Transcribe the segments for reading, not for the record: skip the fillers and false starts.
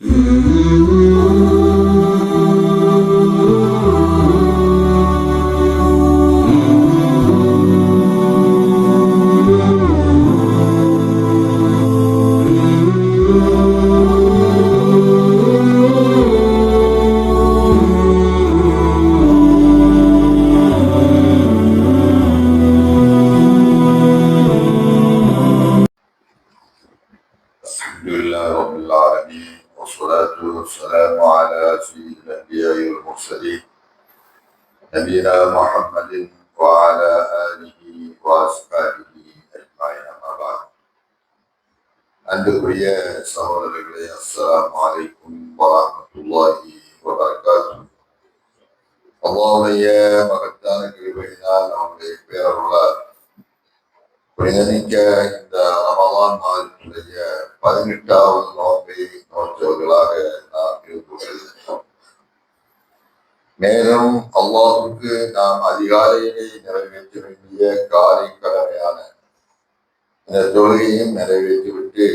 الحمد لله رب العالمين والصلاة والسلام على سيد الأنبياء والمرسلين نبينا محمد وعلى آله وأصحابه أجمعين أما بعد அன்புக்குரிய சகோதரர்களே, அஸ்ஸலாமு அலைக்கும் வரஹ்மத்துல்லாஹி வபரகாத்துஹு. அல்லாஹ்வுடைய மகத்தான கிருபையினால் அவனுடைய பேரருளால் புனிதமிக்க இந்த ரமலான் மாதத்துடைய 18வது நோன்பை நோற்றவர்களாக நாம் இருந்து கொண்டிருக்கிறோம். மேலும் அல்லாஹுக்கு நாம் அதிகாலையிலே நிறைவேற்ற வேண்டிய காலை கடமையான இந்த தொழுகையும் நிறைவேற்றிவிட்டு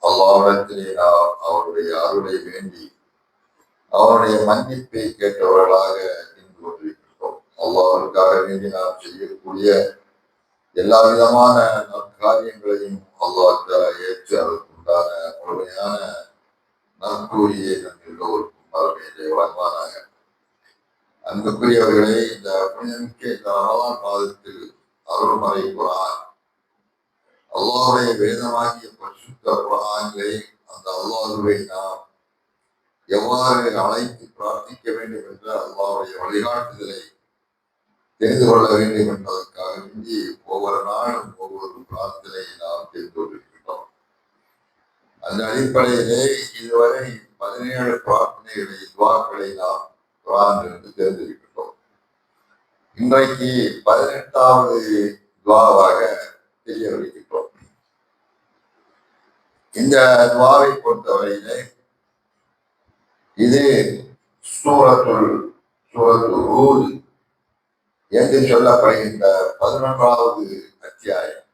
அல்லாஹ்விடத்திலே நாம் அவருடைய அருளை வேண்டி அவருடைய மன்னிப்பை கேட்டவர்களாக இருந்து கொண்டிருக்கிறோம். அல்லாஹ்வுக்காக வேண்டி நாம் செய்யக்கூடிய எல்லா விதமான காரியங்களையும் அல்லாஹ் ஏற்று அதற்குண்டான முழுமையான நற்கூலியை நம் எல்லோருக்கும் மறுமையிலே வழங்குவானாக. அன்புக்குரியவர்களே, இந்த புனிதமிக்க இந்த ரமலான் மாதத்தில் அருள்மறை குர்ஆன், அல்லாஹ்வுடைய வேதமாகிய பரிசுத்த குர்ஆனிலே அந்த அல்லாஹ்வை நாம் எவ்வாறு அழைத்து பிரார்த்திக்க வேண்டும் என்ற அல்லாஹ்வுடைய வழிகாட்டுதலை தெரிந்து கொள்ள வேண்டும் என்பதற்காக வேண்டி ஒவ்வொரு நாளும் ஒவ்வொரு பிரார்த்தனை நாம் தெரிந்து கொண்டிருக்கின்றோம். அந்த அடிப்படையிலே இதுவரை 17 பிரார்த்தனைகளை துவாக்களை நாம் குர்ஆனிலிருந்து தெரிந்திருக்கின்றோம். இன்றைக்கு 18வது துவாவாக தெரிய வருகின்றோம். இந்த துவாவை பொறுத்தவரையிலே இது சூரத்து ஹூத் என்று சொல்லப்படுகின்ற 11வது அத்தியாயம்.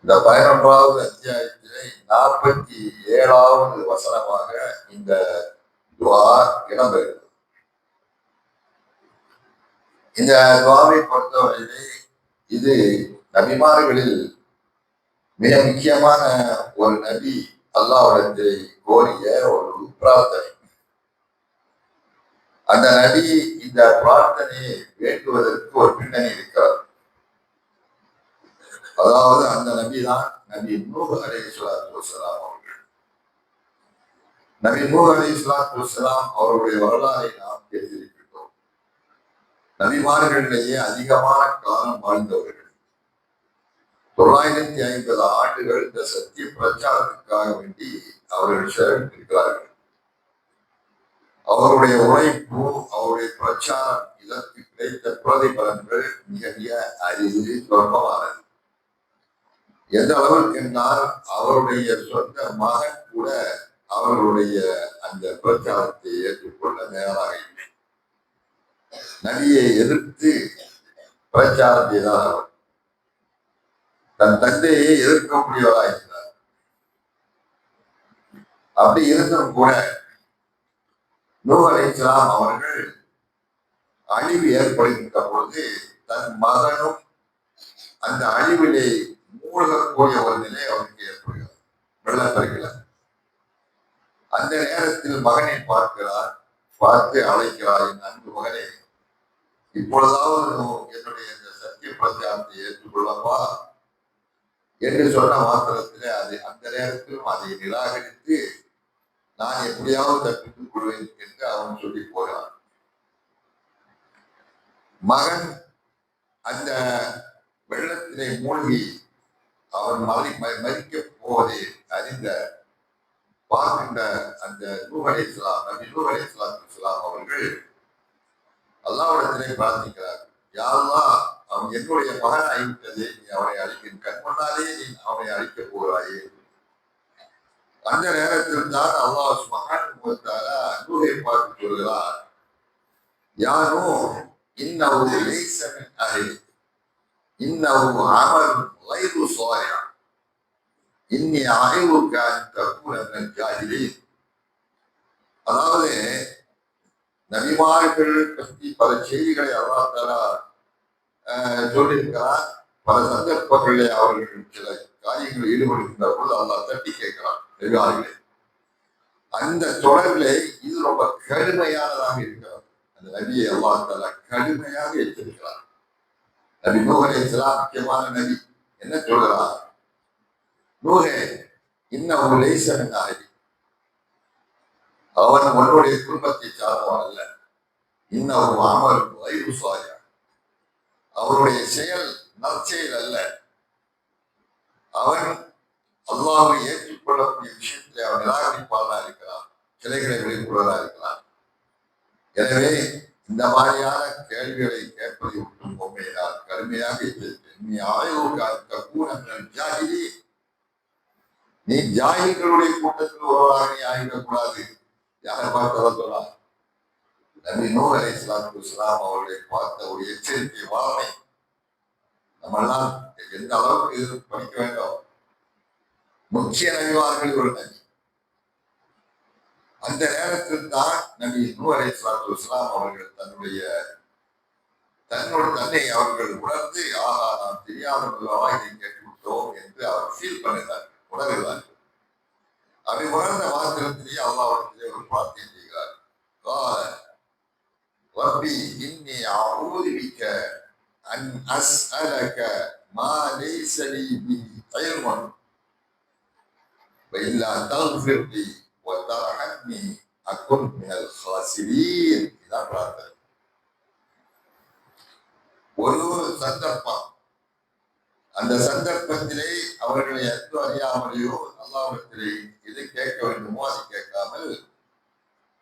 இந்த 11வது அத்தியாயத்திலே 47வது வசனமாக இந்த துவா இடம்பெறுகிறது. இந்த துவாவை பொறுத்தவரையிலே இது நபிமார்களில் மிக முக்கியமான ஒரு நபி அல்லாஹ்விடத்தை கோரிய ஒரு பிரார்த்தனை. அந்த நபி இந்த பிரார்த்தனையை வேண்டுவதற்கு ஒரு பின்னணி இருக்கிறார். அதாவது அந்த நபி தான் நபி நூஹ் அலைஹிஸ்ஸலாத்து வஸ்ஸலாம் அவர்கள். நபி நூஹ் அலைஹிஸ்ஸலாத்து வஸ்ஸலாம் அவருடைய வரலாறை நாம் தெரிந்திருக்கின்றோம். நபிமார்களிலேயே அதிகமான காலம் வாழ்ந்தவர்கள். 950 ஆண்டுகள் இந்த சத்திய பிரச்சாரத்திற்காக வேண்டி அவர்கள் செலவிட்டிருக்கிறார்கள். அவருடைய உழைப்பு, அவருடைய பிரச்சாரம், இதற்கு கிடைத்த பிரதிபலன்கள் மிக மிக அரிது, சொற்பமானது. எந்த அளவுக்கு என்றால் அவருடைய சொந்த மகன் கூட அவர்களுடைய அந்த பிரச்சாரத்தை ஏற்றுக்கொள்ள தயாராக இல்லை. நபியை எதிர்த்து பிரச்சாரம் செய்தார். அவர் தன் தந்தையை எதிர்க்கக்கூடியவராக இருந்தார். அப்படி இருந்தும் கூட நூஹ் அலைஹிஸ்ஸலாம் அவர்கள் அழிவு ஏற்படுகின்ற பொழுது தன் மகனும் அந்த அழிவிலே மூழ்கக்கூடிய ஒரு நிலை அவருக்கு ஏற்படுகிறது. வெள்ளப்பெருக்கில அந்த நேரத்தில் மகனை பார்க்கிறார். பார்த்து அழைக்கிறார், என் அன்பு மகனே, இப்பொழுதாவது என்னுடைய இந்த சத்திய பிரச்சாரத்தை ஏற்றுக்கொள்ளவா என்று சொன்ன மாத்திரத்திலே அது அந்த நேரத்திலும் அதை நிராகரித்து நான் எப்படியாவது தப்பித்துக் கொள்வேன் என்று அவன் சொல்லி போகிறான். மகன் அந்த வெள்ளத்திலே மூழ்கி அவன் மறிக்கப் போவதை அறிந்த பார்க்கின்ற அந்த நூஹ் அலைஹிஸ்ஸலாம், நபி நூஹ் அலைஹிஸ்ஸலாத்து வஸ்ஸலாம் அவர்கள் அல்லாஹ்விடத்திலே பிரார்த்திக்கிறார், யா அல்லாஹ், அவன் என்னுடைய மகன் ஆகிவிட்டதே, நீ அவனை அழிக்க கண் முன்னாலே நீ அவனை அழிக்கப் போகிறாயே. அந்த நேரத்தில் தான் அல்லாஹ் சுப்ஹானஹு வ தஆலா நூஹை பார்த்து சொல்கிறார், யா நூஹ், இன்னஹு லைஸ மின் அஹ்லிக், இன்னஹு அமலுன் கைரு ஸாலிஹ், இன்னி ஆய்வுக்கு ஜாகிரி. அதாவது நபிமார்கள் பற்றி பல செய்திகளை அல்லாஹ் தஆலா சொல்லியிருக்கிறார். பல சந்தர்ப்பங்களிலே அவர்கள் சில காரியங்களில் ஈடுபடுகின்ற போது அல்லாஹ் தட்டி கேட்கிறார் நபிமார்களை. அந்த தொடரிலே இது ரொம்ப கடுமையானதாக இருக்கிறது. அந்த நபியை அல்லாஹ் தஆலா கடுமையாக எச்சரிக்கிறார். நபி நூஹ் அலைஹிஸ்ஸலாம் முக்கியமான நபி. என்ன சொல்கிறார்? நூஹே இன்னஹு லைஸ மின் அஹ்லி. அவன் உன்னுடைய குடும்பத்தை சார்ந்தவன் அல்ல. இன்னஹு அமலுன் கைரு ஸாலிஹ். அவருடைய செயல் நற்செயல் அல்ல. அவன் அல்லாஹ்வை ஏற்றுக்கொள்ளக்கூடிய விஷயத்தை அவன் நிராகரிப்பாளனாக இருக்கிறான். சிலைகளை வெளிப்படுவதாக இருக்கிறான். எனவே இந்த மாதிரியான கேள்விகளை கேட்பதை விட்டு பொம்மையினால் கடுமையாக எச்சரிக்கிறேன். நீ ஜாகிரி, நீ ஜாகிர்களுடைய கூட்டத்தில் ஒருவராக நீ ஆகிடக்கூடாது. யாரை பார்த்ததான் சொன்னார்? நபி நூஹ் அலைஹிஸ்ஸலாத்து வஸ்ஸலாம் அவர்களை பார்த்த ஒரு எச்சரிக்கை வார்த்தை. நம்மெல்லாம் எந்த அளவுக்கு இது படிக்க வேண்டும். முக்கிய நபிமார்கள் ஒரு நபி. அந்த நேரத்தில் தான் நபி நூஹ் அலைஹிஸ்ஸலாத்து வஸ்ஸலாம் அவர்கள் தன்னை அவர்கள் உணர்ந்து, ஆஹா நாம் தெரியாதவர்களாக இதை கேட்டுவிட்டோம் என்று அவர் ஃபீல் பண்ணுகிறார், உணர்கிறார். அதை உணர்ந்த மாத்திரத்திலேயே அல்லாஹ்விடத்திலே ஒரு பிரார்த்தனை செய்கிறார். ரப்பி இன்னி அஊது பிக அன் அஸ்அலக மா லைஸ லீ பிஹி இல்முன் வ இல்லா தக்ஃபிர் லீ வ தர்ஹம்னி அகுன் மினல் ஹாசிரீன். இதான் பிரார்த்தனை. ஒரு சந்தர்ப்பம், அந்த சந்தர்ப்பத்திலே அவர்களை எந்த அறியாமலையோ அல்லாஹ்விடத்திலே எது கேட்க வேண்டுமோ அதை கேட்காமல்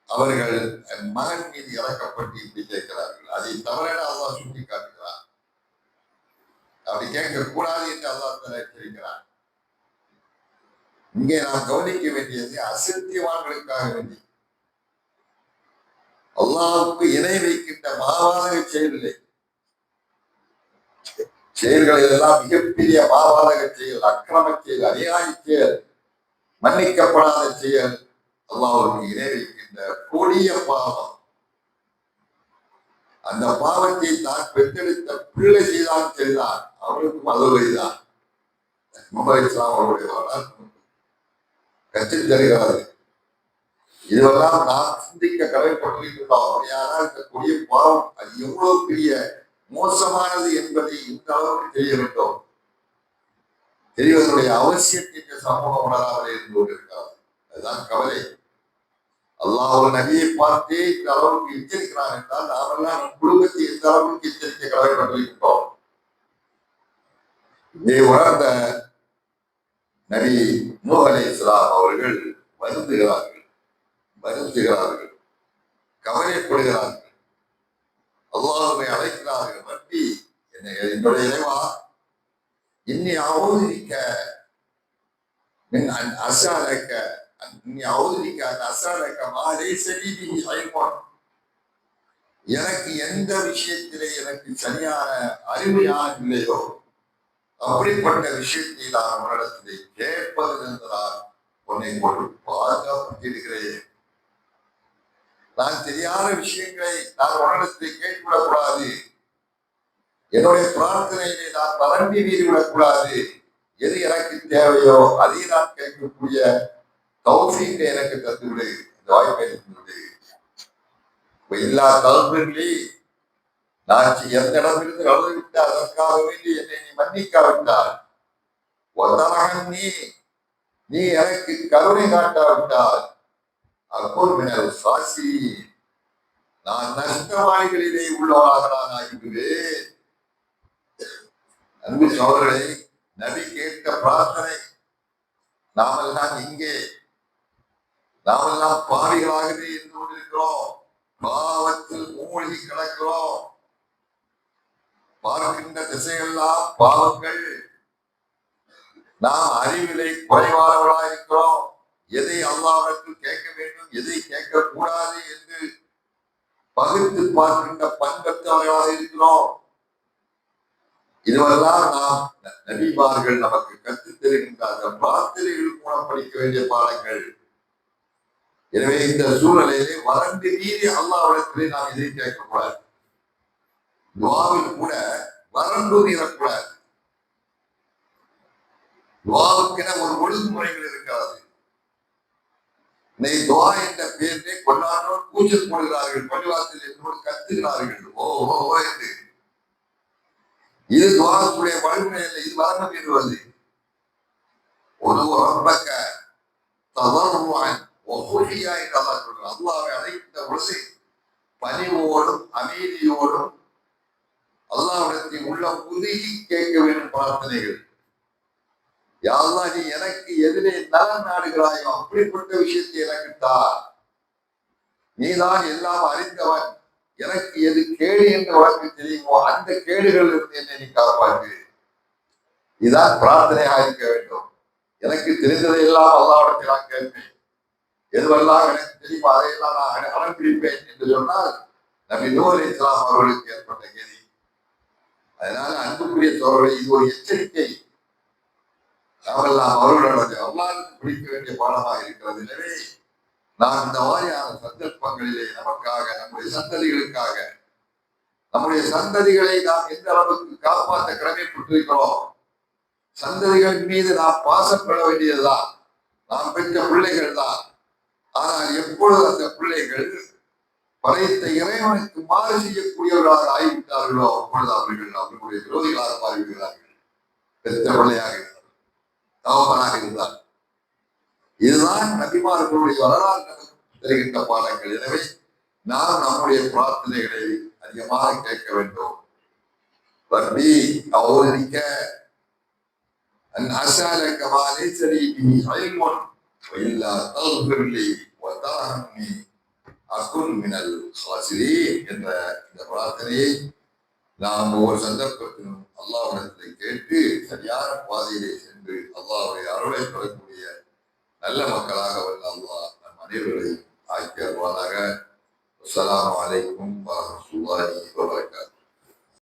அவர்கள் மகன் மீது இறக்கப்பட்டு இப்படி கேட்கிறார்கள். அதை தவறான அல்லாஹ் சுட்டி காட்டுகிறார். அப்படி கேட்கக்கூடாது என்று அல்லாஹ் தஆலா எச்சரிக்கிறார். இங்கே நாம் கவனிக்க வேண்டியது அசத்தியவான்களுக்காக வேண்டி அல்லாஹ்வுக்கு இணை வைக்கின்ற மாவாதக செயலில்லை. செயல்கள் எல்லாம் மிகப்பெரிய மாபாதக செயல், அக்கிரம செயல், அநியாய செயல், மன்னிக்கப்படாத செயல், அல்லாஹ்வுக்கு இணை வைக்கின்ற கொடிய பாவம். அந்த பாவத்தை தான் பெற்றெடுத்த பிள்ளை செய்தான் செய்தான், அவனுக்கும் அது வழிதான். முகமது இஸ்லாம் அவருடைய வரலாறு கற்றுத் தருகிறது. இதுவெல்லாம் நாம் சிந்திக்க கடமைப்பட்டிருக்கிறோம். அப்படியானால் இந்த கொடிய பாவம் அது எவ்வளவு பெரிய மோசமானது என்பதை இந்த அளவுக்கு தெரிய வேண்டும். தெரியவதனுடைய அவசியத்தை இந்த சமூகம் உணராமலே இருந்து கொண்டிருக்கிறது. அதுதான் கவலை. அல்லாஹ் ஒரு நபியை பார்த்தே இந்த அளவுக்கு எச்சரிக்கிறான் என்றால் நாமெல்லாம் நம் குடும்பத்தை எந்த அளவுக்கு எச்சரிக்க கடமைப்பட்டிருக்கிறோம். இதை உணர்ந்த நபி நூஹ் அலைஹிஸ்ஸலாம் அவர்கள் வருந்துகிறார்கள், கவலைப்படுகிறார்கள், அல்லாஹ்வை அழைக்கிறார்கள். ரப்பி, என்னுடைய இறைவா, இன்னி அஊது பிக மின் அன் அஸ்அலக மா லைஸ லீ பிஹி இல்முன். எனக்கு எந்த விஷயத்திலே எனக்கு சரியான அறிவு யார் இல்லையோ அப்படிப்பட்ட விஷயத்தை நான் உன்னிடத்திலே கேட்பதிலிருந்து நான் உன்னை கொண்டு பாதுகாப்பிருக்கிறேன். நான் தெரியாத விஷயங்களை நான் உன்னிடத்திலே கேட்டுவிடக்கூடாது. என்னுடைய பிரார்த்தனையிலே நான் வரம்பி மீறிவிடக்கூடாது. எது எனக்கு தேவையோ அதை நான் கேட்கக்கூடிய தௌஃபீக்கை எனக்கு தந்துவிடு, இந்த வாய்ப்பை தந்துவிடு. எல்லா தகுதிகளே நான் எந்த இடமிருந்து நடந்துவிட்டு அதற்காக வேண்டி என்னை நீ மன்னிக்காவிட்டால், நீ எனக்கு கருணை காட்டாவிட்டால், அக்குன் மினல் ஹாசிரீன், நான் நஷ்டவாளிகளிலே உள்ளவராக நான் ஆகிவிடுவேன். அன்பு சகோதரர்களே, நபி கேட்ட பிரார்த்தனை. நாமெல்லாம் இங்கே நாமெல்லாம் பாவிகளாகவே இருந்து கொண்டிருக்கிறோம். பாவத்தில் மூழ்கி கிடக்கிறோம். பார்க்கின்ற திசையெல்லாம் பாவங்கள். நாம் அறிவிலை குறைவானவர்களாக இருக்கிறோம். எதை அல்லாஹ்விடத்தில் கேட்க வேண்டும், எதை கேட்கக்கூடாது என்று பகுத்து பார்க்கின்ற பண்பற்றவர்களாக இருக்கிறோம். இதுவெல்லாம் நாம் நபிமார்கள் நமக்கு கற்றுத் தருகின்ற அந்த பிரார்த்தனைகள் மூலம் படிக்க வேண்டிய பாடங்கள். எனவே இந்த சூழ்நிலையிலே வறண்டு மீறி அல்லாஹ்விடத்திலே நாம் இதை கேட்கக்கூடாது. துஆவில் கூட வறண்டு நீரக்கூடாது. துஆவுக்கென ஒரு ஒழுங்குமுறைகள் இருக்கிறது. இன்னைக்கு துஆ என்ற பெயரிலே கொண்டாடுறோர் கூச்சல் போடுகிறார்கள், பள்ளிவாசலில் என்னோடு கத்துகிறார்கள், ஓ ஓ ஓ என்று. இது துஆவுடைய வழிமுறை இல்லை, இது வறண்டு மீறுவது. ஒரு ரப்பக ததர்ருஅன் வஹுஃபியா என்று அல்லாஹ் சொல்றான். அல்லாஹ்வை அழைக்கின்ற பொழுது பணிவோடும் அமைதியோடும் அல்லாஹ்விடத்தில் உள்ள உருகி கேட்க வேண்டும் பிரார்த்தனைகள். யா அல்லாஹ், நீ எனக்கு எதிரே நலன் நாடுகிறாயோ அப்படிப்பட்ட விஷயத்தை எனக்கு தா. நீதான் எல்லாம் அறிந்தவன். எனக்கு எது கேடு என்று உனக்கு தெரியுமோ அந்த கேடுகள் இருந்து என்னை நீ காப்பாற்று. இதுதான் பிரார்த்தனையாக இருக்க வேண்டும். எனக்கு தெரிந்ததை எல்லாம் அல்லாஹ்விடத்தில் நான் கேட்பேன். எதுவெல்லாம் எனக்கு தெரியுமோ அதையெல்லாம் நான் அனுப்பியிருப்பேன் என்று சொன்னால் நபி நூஹ் அலைஹிஸ்ஸலாம் அவர்களுக்கு ஏற்பட்ட கதி. அதனால அன்புக்குரிய சோழர்களை, இது ஒரு எச்சரிக்கை. நாமெல்லாம் அவர்களோட அல்லாஹ்வுக்கு பிடிக்க வேண்டிய பாடமாக இருக்கிறது. எனவே நாம் இந்த மாதிரியான சந்தர்ப்பங்களிலே நமக்காக, நம்முடைய சந்ததிகளுக்காக, நம்முடைய சந்ததிகளை நாம் எந்த அளவுக்கு காப்பாற்ற கடமைப்பட்டிருக்கிறோம். சந்ததிகள் மீது நாம் பாசம் பெற வேண்டியதுதான். நாம் பெற்ற பிள்ளைகள் தான். ஆனால் எப்பொழுது அந்த பிள்ளைகள் படைத்த இறைவனுக்கு மாறு செய்யக்கூடியவர்களாக ஆகிவிட்டார்களோ அப்பொழுது அவர்களுடைய விரோதிகளாக மாறிவிடுகிறார்கள். பெற்ற பிள்ளையாக இருந்தார், தகப்பனாக இருந்தார். இதுதான் நபிமார்களுடைய வரலாறு நமக்கு தெரிகின்ற பாடங்கள். எனவே நாம் நம்முடைய பிரார்த்தனைகளை அதிகமாக கேட்க வேண்டும். ரப்பி அவுதிக அன் அஸ்அலக மா லைஸ லீ பிஹி இல்முன் வ இல்லா தக்ஃபிர் லீ வ தர்ஹம்னி அகுன் மினல் ஹாசிரீன் என்ற இந்த பிரார்த்தனையை நாம் ஒவ்வொரு சந்தர்ப்பத்திலும் அல்லாஹ்விடத்தில் கேட்டு சரியான பாதையிலே சென்று அல்லாஹ்வுடைய அருளை பெறக்கூடிய நல்ல மக்களாக வல்ல அல்லாஹ் நம் அனைவர்களையும் ஆக்கி அருள்வானாக. அஸ்ஸலாமு அலைக்கும் வரஹ்மத்துல்லாஹி